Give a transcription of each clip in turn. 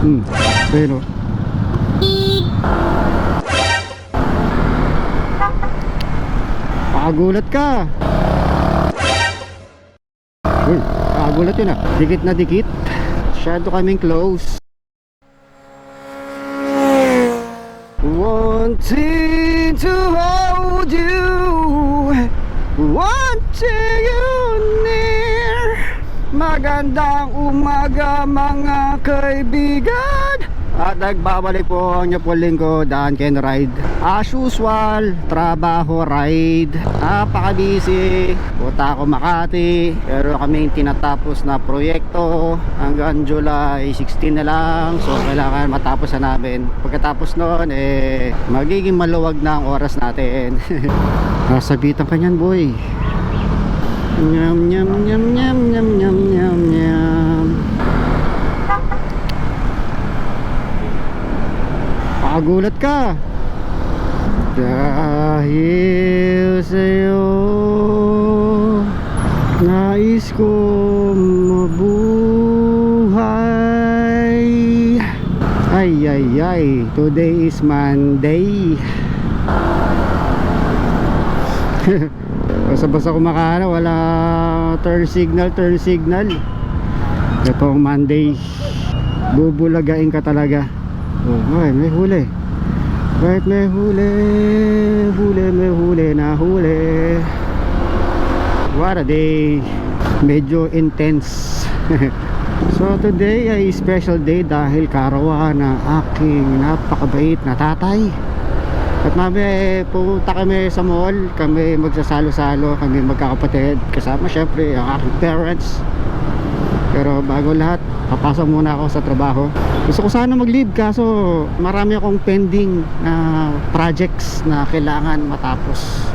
Ayun o. Pakagulat ka. Uy, pakagulat yun ah. Dikit na dikit. Masyado kaming close. Wanting to hold you, wanting you near. Magandang umaga mga kaibigan. At nagbabalik po ang inyo po lingkod, Dan Ken Ride. As usual, trabaho, ride. Napaka-busy. Punta ako Makati. Pero kaming tinatapos na proyekto. Hanggang July 16 na lang. So kailangan matapos na namin. Pagkatapos noon, magiging maluwag na ang oras natin. Nasabitan ka niyan, boy. Nyam nyam nyam nyam nyam nyam nyam nyam. Pakagulat ka. Dahil sa'yo nais ko mabuhay. Ay ay ay, today is Monday. Basta-basta kumakana, wala turn signal. Itong Monday, bubulagain ka talaga. Oh, may huli. Right, may huli. Nahuli. What a day. Medyo intense. So today ay special day dahil karawan ng aking napakabait na tatay. At mamaya pupunta kami sa mall. Kami magsasalo-salo, kami magkakapatid. Kasama syempre ang aking parents. Pero bago lahat, papasok muna ako sa trabaho. Gusto ko sana mag-leave kaso marami akong pending na projects na kailangan matapos.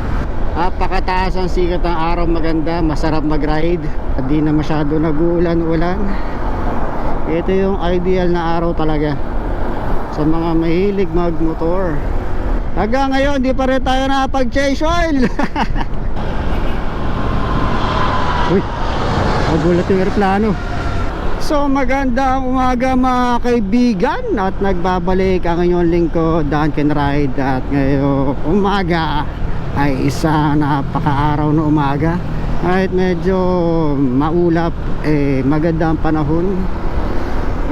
Napakataas ang sikat ng araw, maganda, masarap mag-ride. Hindi na masyado nag-uulan-ulan. Ito yung ideal na araw talaga sa mga mahilig mag-motor. Hanggang ngayon, di pa rin tayo nakapag-change oil. Uy, magulat yung aeroplano. So magandang umaga mga kaibigan. At nagbabalik ang inyong lingkod, Dan Ken Ride. At ngayong umaga ay isa napaka-araw na umaga. Kahit medyo maulap, maganda ang panahon.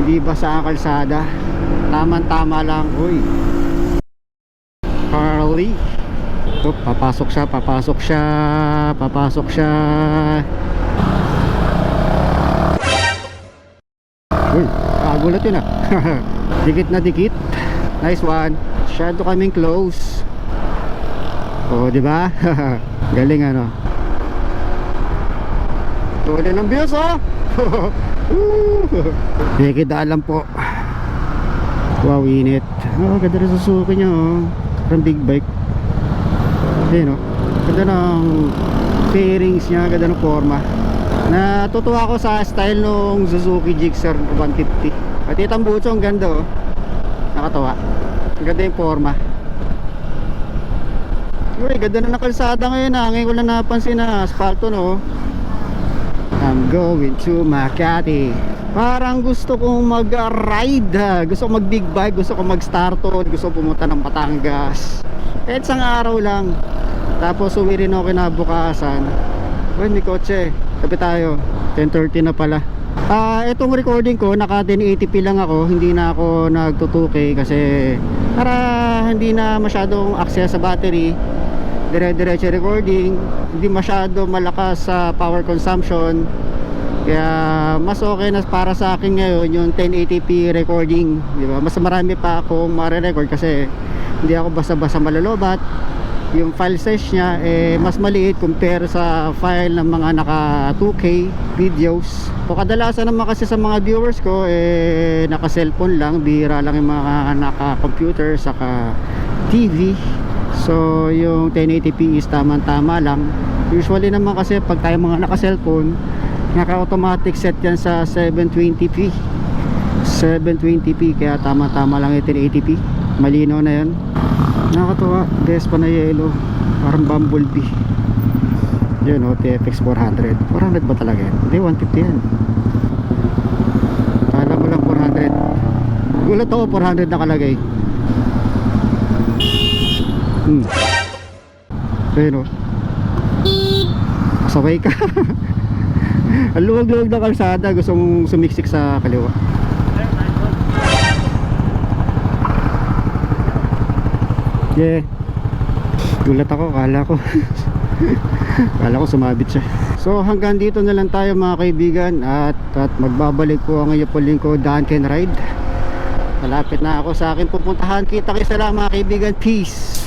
Hindi basa ang kalsada. Tama-tama lang. Uy, Carly. Ito, papasok siya. Uy, kagulat yun ah. Dikit na dikit. Nice one. Masyado kaming close. Oh, di ba? Galing ano. Tuloy ng views oh. Nakikita lang po. Wow, init. Oh, ganda rin Suzuki niya oh. Parang big bike. Ayun oh. Ganda ng fairings niya, ganda ng forma. Natutuwa ako sa style nung Suzuki Gixxer 150. At itang butso, ang ganda oh. Nakatawa. Ang ganda yung forma. Uy, ganda na ng kalsada ngayon ah. Ngayon ko lang napansin na asfalto no. I'm going to Makati. Parang gusto kong mag-ride. Gusto kong mag-big bike. Gusto kong mag-starton. Gusto kong pumunta ng Batangas. Kahit isang araw lang. Tapos uwi rin ako kinabukasan. Uy, may kotse. Tabi tayo. 10:30 na pala. Itong recording ko naka 1080p lang ako. Hindi na ako nagtutuki kasi para hindi na masyadong access sa battery. Dire-diretso recording. Hindi masyado malakas sa power consumption. Kaya mas okay na para sa akin ngayon yung 1080p recording, di ba? Mas marami pa akong mare-record kasi hindi ako basta-basta malolobat. Yung file size niya mas maliit compare sa file ng mga naka 2K videos. So kadalasan naman kasi sa mga viewers ko naka cellphone lang, bihira lang yung mga naka computer saka TV. So yung 1080p is tamang-tama lang. Usually naman kasi pag tayo mga naka cellphone, naka-automatic set yan sa 720p. Kaya tama-tama lang yung 1080p. Malinaw na yan. Nakakatuwa. Vespa na yellow. Parang Bumblebee. Yun o, TFX 400. 400 ba talaga yan? Hindi, 150 yan. Kala mo lang 400. Gulat ako, 400 nakalagay. Pero kasabay ka. Ang luwag-luwag na kalsada, gusto mong sumiksik sa kaliwa. Yeah. Gulat ako, kala ko kala ko sumabit siya. So hanggang dito na lang tayo mga kaibigan, at magbabalik po ang iyo po lingkod, Dan Can Ride. Malapit na ako sa akin pupuntahan. Kita kayo sa lang mga kaibigan. Peace.